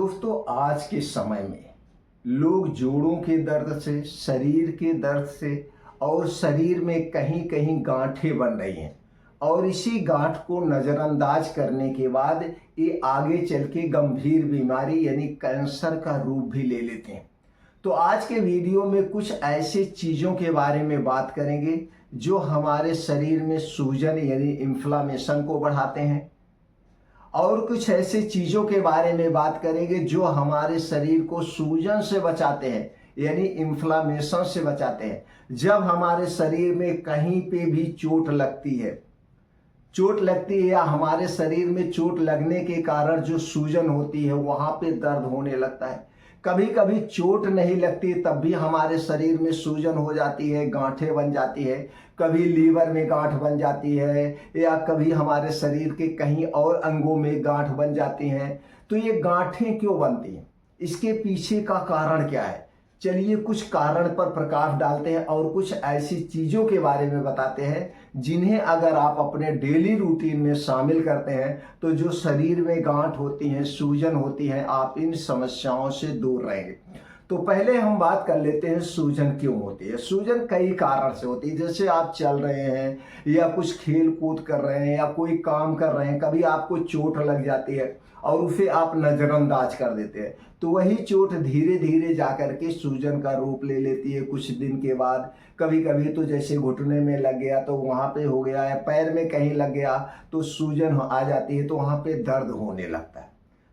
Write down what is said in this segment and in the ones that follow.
दोस्तों, आज के समय में लोग जोड़ों के दर्द से, शरीर के दर्द से और शरीर में कहीं कहीं गांठें बन रही हैं और इसी गांठ को नज़रअंदाज करने के बाद ये आगे चल के गंभीर बीमारी यानी कैंसर का रूप भी ले लेते हैं। तो आज के वीडियो में कुछ ऐसे चीज़ों के बारे में बात करेंगे जो हमारे शरीर में सूजन यानी इन्फ्लामेशन को बढ़ाते हैं और कुछ ऐसे चीज़ों के बारे में बात करेंगे जो हमारे शरीर को सूजन से बचाते हैं यानी इन्फ्लामेशन से बचाते हैं। जब हमारे शरीर में कहीं पे भी चोट लगती है या हमारे शरीर में चोट लगने के कारण जो सूजन होती है वहाँ पे दर्द होने लगता है। कभी कभी चोट नहीं लगती तब भी हमारे शरीर में सूजन हो जाती है, गांठें बन जाती है, कभी लीवर में गांठ बन जाती है या कभी हमारे शरीर के कहीं और अंगों में गांठ बन जाती हैं। तो ये गांठें क्यों बनती हैं, इसके पीछे का कारण क्या है? चलिए कुछ कारण पर प्रकाश डालते हैं और कुछ ऐसी चीज़ों के बारे में बताते हैं जिन्हें अगर आप अपने डेली रूटीन में शामिल करते हैं तो जो शरीर में गांठ होती हैं, सूजन होती है, आप इन समस्याओं से दूर रहेंगे। तो पहले हम बात कर लेते हैं सूजन क्यों होती है। सूजन कई कारण से होती है, जैसे आप चल रहे हैं या कुछ खेल कूद कर रहे हैं या कोई काम कर रहे हैं, कभी आपको चोट लग जाती है और उसे आप नज़रअंदाज कर देते हैं तो वही चोट धीरे धीरे जाकर के सूजन का रूप ले लेती है कुछ दिन के बाद। कभी कभी तो जैसे घुटने में लग गया तो वहाँ पे हो गया, या पैर में कहीं लग गया तो सूजन आ जाती है तो वहाँ पे दर्द होने लगता है।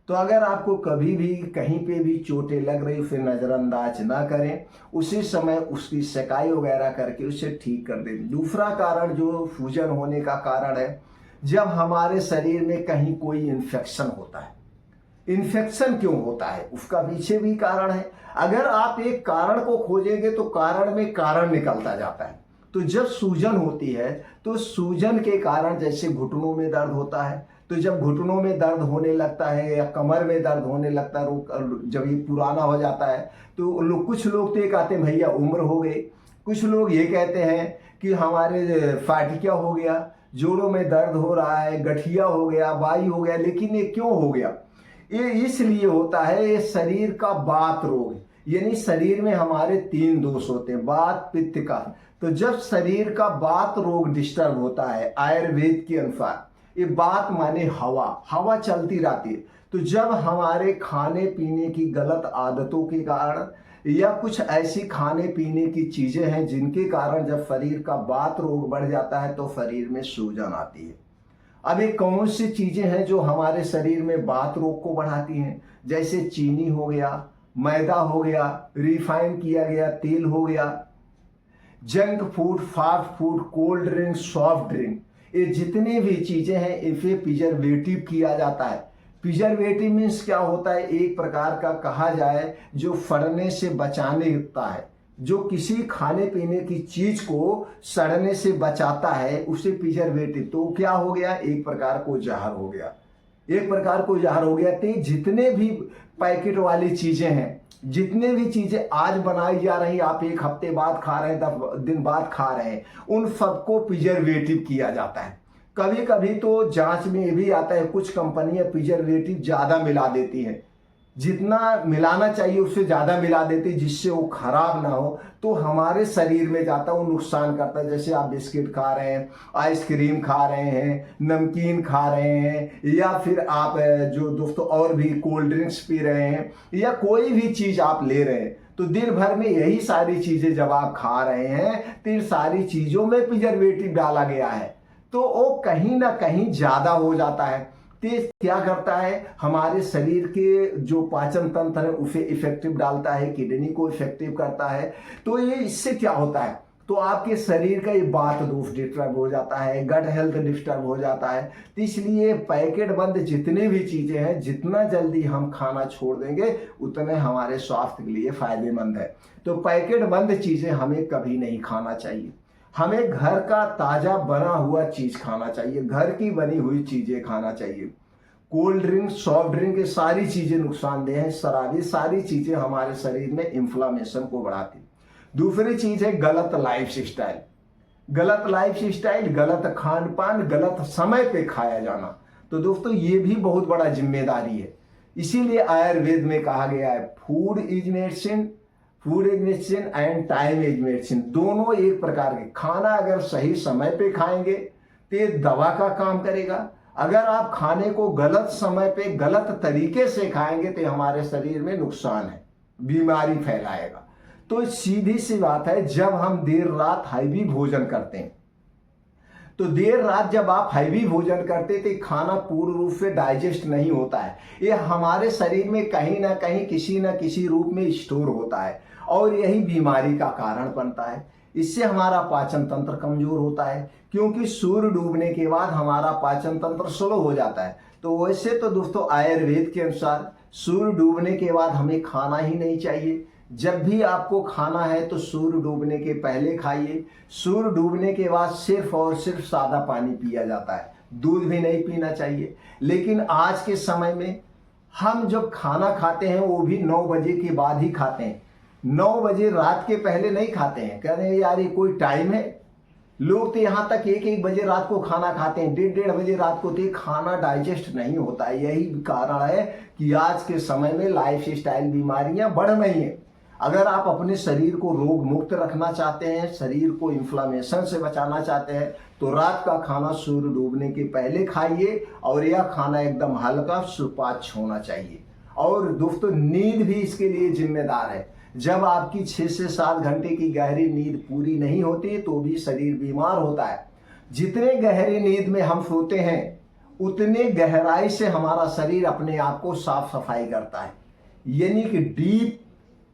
तो अगर आपको कभी भी कहीं पे भी चोटें लग रही फिर नज़रअंदाज ना करें, उसी समय उसकी सिकाई वगैरह करके उसे ठीक कर दें। दूसरा कारण जो सूजन होने का कारण है, जब हमारे शरीर में कहीं कोई इन्फेक्शन होता है। इन्फेक्शन क्यों होता है उसका पीछे भी कारण है। अगर आप एक कारण को खोजेंगे तो कारण में कारण निकलता जाता है। तो जब सूजन होती है तो सूजन के कारण जैसे घुटनों में दर्द होता है, तो जब घुटनों में दर्द होने लगता है या कमर में दर्द होने लगता है, जब ये पुराना हो जाता है तो कुछ लोग तो ये कहते हैं भैया उम्र हो गई, कुछ लोग ये कहते हैं कि हमारे फाटिका हो गया, जोड़ों में दर्द हो रहा है, गठिया हो गया, वायु हो गया। लेकिन ये क्यों हो गया? ये इसलिए होता है, ये शरीर का वात रोग है। यानी शरीर में हमारे 3 दोष होते हैं, वात, पित्त, कफ। तो जब शरीर का वात रोग डिस्टर्ब होता है, आयुर्वेद के अनुसार ये वात माने हवा चलती रहती है। तो जब हमारे खाने पीने की गलत आदतों के कारण या कुछ ऐसी खाने पीने की चीजें हैं जिनके कारण जब शरीर का वात रोग बढ़ जाता है तो शरीर में सूजन आती है। अब ये कौन सी चीजें हैं जो हमारे शरीर में वात रोग को बढ़ाती हैं? जैसे चीनी हो गया, मैदा हो गया, रिफाइन किया गया तेल हो गया, junk food, fast food, cold drink, soft drink, ये जितने भी चीजें हैं इसे प्रिजर्वेटिव किया जाता है। प्रिजर्वेटिव मीन्स क्या होता है? एक प्रकार का कहा जाए जो फड़ने से बचाने होता है, जो किसी खाने पीने की चीज को सड़ने से बचाता है उसे प्रिजर्वेटिव। तो क्या हो गया? एक प्रकार को जहर हो गया, तो जितने भी पैकेट वाली चीजें हैं, जितने भी चीजें आज बनाई जा रही, आप एक हफ्ते बाद खा रहे हैं, 10 दिन बाद खा रहे हैं, उन सबको प्रिजर्वेटिव किया जाता है। कभी कभी तो जांच में ये भी आता है कुछ कंपनियां प्रिजर्वेटिव ज्यादा मिला देती हैं, जितना मिलाना चाहिए उससे ज्यादा मिला देती, जिससे वो खराब ना हो, तो हमारे शरीर में जाता है, वो नुकसान करता है। जैसे आप बिस्किट खा रहे हैं, आइसक्रीम खा रहे हैं, नमकीन खा रहे हैं, या फिर आप जो दोस्तों और भी कोल्ड ड्रिंक्स पी रहे हैं, या कोई भी चीज आप ले रहे हैं, तो दिन भर में यही सारी चीजें जब आप खा रहे हैं तो इन सारी चीजों में प्रिजर्वेटिव डाला गया है, तो वो कहीं ना कहीं ज्यादा हो जाता है। तेज क्या करता है? हमारे शरीर के जो पाचन तंत्र है उसे इफेक्टिव डालता है, किडनी को इफेक्टिव करता है। तो ये इससे क्या होता है? तो आपके शरीर का ये वात दोष डिस्टर्ब हो जाता है, गट हेल्थ डिस्टर्ब हो जाता है। तो इसलिए पैकेट बंद जितने भी चीजें हैं, जितना जल्दी हम खाना छोड़ देंगे उतने हमारे स्वास्थ्य के लिए फायदेमंद है। तो पैकेट बंद चीजें हमें कभी नहीं खाना चाहिए। हमें घर का ताजा बना हुआ चीज खाना चाहिए, घर की बनी हुई चीजें खाना चाहिए। कोल्ड ड्रिंक, सॉफ्ट ड्रिंक, ये सारी चीजें नुकसानदेह हैं। शराब, ये सारी चीजें हमारे शरीर में इन्फ्लामेशन को बढ़ाती। दूसरी चीज है गलत लाइफ स्टाइल, गलत खान पान, गलत समय पे खाया जाना। तो दोस्तों ये भी बहुत बड़ा जिम्मेदारी है। इसीलिए आयुर्वेद में कहा गया है food is medicine and time is medicine. दोनों एक प्रकार के। खाना अगर सही समय पे खाएंगे तो ये दवा का काम करेगा। अगर आप खाने को गलत समय पे गलत तरीके से खाएंगे तो हमारे शरीर में नुकसान है, बीमारी फैलाएगा। तो सीधी सी बात है, जब हम देर रात हैवी भोजन करते हैं तो देर रात जब आप हैवी भोजन करते तो खाना पूर्ण रूप से डाइजेस्ट नहीं होता है। ये हमारे शरीर में कहीं ना कहीं किसी न किसी रूप में स्टोर होता है और यही बीमारी का कारण बनता है। इससे हमारा पाचन तंत्र कमजोर होता है, क्योंकि सूर्य डूबने के बाद हमारा पाचन तंत्र स्लो हो जाता है। तो वैसे तो दोस्तों आयुर्वेद के अनुसार सूर्य डूबने के बाद हमें खाना ही नहीं चाहिए। जब भी आपको खाना है तो सूर्य डूबने के पहले खाइए। सूर्य डूबने के बाद सिर्फ और सिर्फ सादा पानी पिया जाता है, दूध भी नहीं पीना चाहिए। लेकिन आज के समय में हम जब खाना खाते हैं वो भी 9 बजे के बाद ही खाते हैं। 9 बजे रात के पहले नहीं खाते हैं। कह रहे हैं यार ये कोई टाइम है? लोग तो यहाँ तक 1-1 बजे रात को खाना खाते हैं, 1:30 बजे रात को। तो खाना डाइजेस्ट नहीं होता है। यही कारण है कि आज के समय में लाइफ स्टाइल बीमारियां बढ़ रही हैं। अगर आप अपने शरीर को रोग मुक्त रखना चाहते हैं, शरीर को इन्फ्लामेशन से बचाना चाहते हैं, तो रात का खाना सूर्य डूबने के पहले खाइए और यह खाना एकदम हल्का सुपाच्य होना चाहिए। और दोस्तों नींद भी इसके लिए जिम्मेदार है। जब आपकी 6 से 7 घंटे की गहरी नींद पूरी नहीं होती तो भी शरीर बीमार होता है। जितने गहरी नींद में हम सोते हैं उतने गहराई से हमारा शरीर अपने आप को साफ सफाई करता है। यानी कि डीप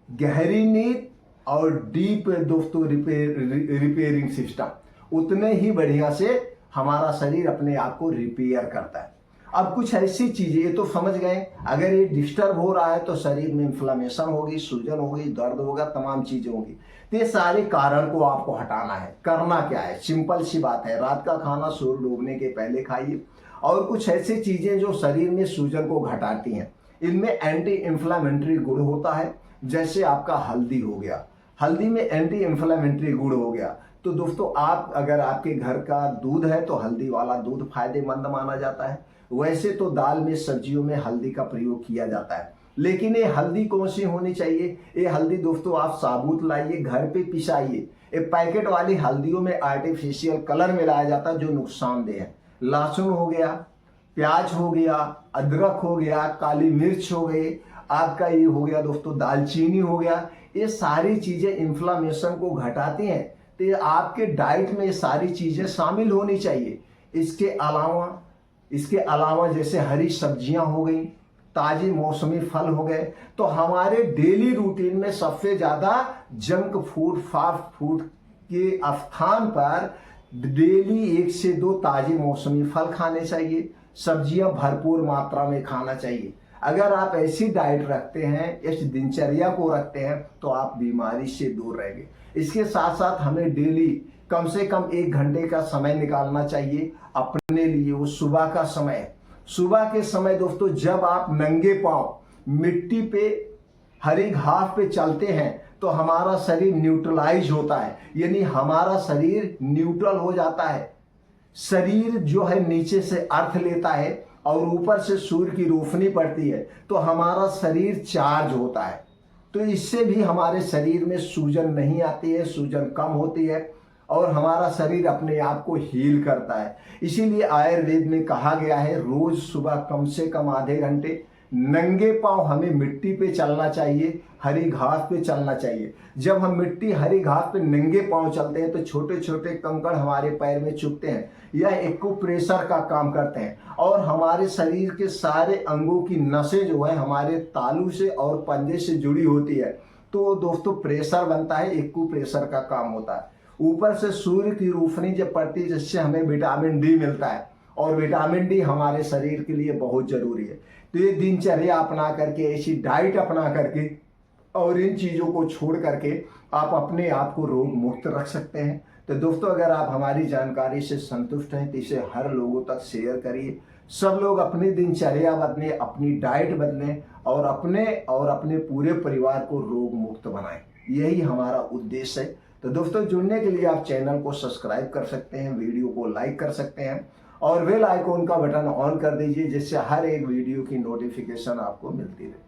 गहरी नींद और डीप दोस्तों रिपेयरिंग सिस्टम उतने ही बढ़िया से हमारा शरीर अपने आप को रिपेयर करता है। अब कुछ ऐसी चीजें, ये तो समझ गए, अगर ये डिस्टर्ब हो रहा है तो शरीर में इन्फ्लामेशन होगी, सूजन होगी, दर्द होगा, तमाम चीजें होंगी। तो ये सारे कारण को आपको हटाना है। करना क्या है? सिंपल सी बात है, रात का खाना सूर्य डूबने के पहले खाइए। और कुछ ऐसी चीजें जो शरीर में सूजन को घटाती हैं, इनमें एंटी इन्फ्लामेटरी गुण होता है। जैसे आपका हल्दी हो गया, हल्दी में एंटी इन्फ्लामेटरी गुण हो गया। तो दोस्तों आप अगर आपके घर का दूध है तो हल्दी वाला दूध फायदेमंद माना जाता है। वैसे तो दाल में, सब्जियों में हल्दी का प्रयोग किया जाता है, लेकिन ये हल्दी कौन सी होनी चाहिए? ये हल्दी दोस्तों आप साबुत लाइए, घर पे पिसाइए। ये पैकेट वाली हल्दियों में आर्टिफिशियल कलर मिलाया जाता है जो नुकसानदेह है। लहसुन हो गया, प्याज हो गया, अदरक हो गया, काली मिर्च हो गई, आपका ये हो गया दोस्तों दालचीनी हो गया, ये सारी चीजें इन्फ्लामेशन को घटाती हैं। तो ये आपके डाइट में ये सारी चीजें शामिल होनी चाहिए। इसके अलावा जैसे हरी सब्जियां हो गई, ताजी मौसमी फल हो गए। तो हमारे डेली रूटीन में सबसे ज्यादा जंक फूड, फास्ट फूड के स्थान पर डेली 1 से 2 ताजे मौसमी फल खाने चाहिए। सब्जियां भरपूर मात्रा में खाना चाहिए। अगर आप ऐसी डाइट रखते हैं, इस दिनचर्या को रखते हैं, तो आप बीमारी से दूर रहेंगे। इसके साथ साथ हमें डेली कम से कम 1 घंटे का समय निकालना चाहिए अपने लिए। वो सुबह का समय है। सुबह के समय दोस्तों जब आप नंगे पांव मिट्टी पे, हरी घास पे चलते हैं तो हमारा शरीर न्यूट्रलाइज होता है, यानी हमारा शरीर न्यूट्रल हो जाता है। शरीर जो है नीचे से अर्थ लेता है और ऊपर से सूर्य की रोशनी पड़ती है तो हमारा शरीर चार्ज होता है। तो इससे भी हमारे शरीर में सूजन नहीं आती है, सूजन कम होती है और हमारा शरीर अपने आप को हील करता है। इसीलिए आयुर्वेद में कहा गया है रोज सुबह कम से कम आधे घंटे नंगे पांव हमें मिट्टी पे चलना चाहिए, हरी घास पे चलना चाहिए। जब हम मिट्टी, हरी घास पे नंगे पांव चलते हैं तो छोटे छोटे कंकड़ हमारे पैर में चुभते हैं, यह एक्यूप्रेशर का काम करते हैं और हमारे शरीर के सारे अंगों की नसें जो है हमारे तालू से और पंजे से जुड़ी होती है। तो दोस्तों प्रेशर बनता है, एक्यूप्रेशर का काम होता है। ऊपर से सूर्य की रोशनी जब पड़ती है जिससे हमें विटामिन डी मिलता है और विटामिन डी हमारे शरीर के लिए बहुत जरूरी है। तो ये दिनचर्या अपना करके, ऐसी डाइट अपना करके और इन चीज़ों को छोड़ करके आप अपने आप को रोग मुक्त रख सकते हैं। तो दोस्तों अगर आप हमारी जानकारी से संतुष्ट हैं तो इसे हर लोगों तक शेयर करिए। सब लोग अपनी दिनचर्या बदलें, अपनी डाइट बदलें और अपने पूरे परिवार को रोग मुक्त बनाएं। यही हमारा उद्देश्य है। तो दोस्तों जुड़ने के लिए आप चैनल को सब्सक्राइब कर सकते हैं, वीडियो को लाइक कर सकते हैं और बेल आइकॉन का बटन ऑन कर दीजिए, जिससे हर एक वीडियो की नोटिफिकेशन आपको मिलती रहे।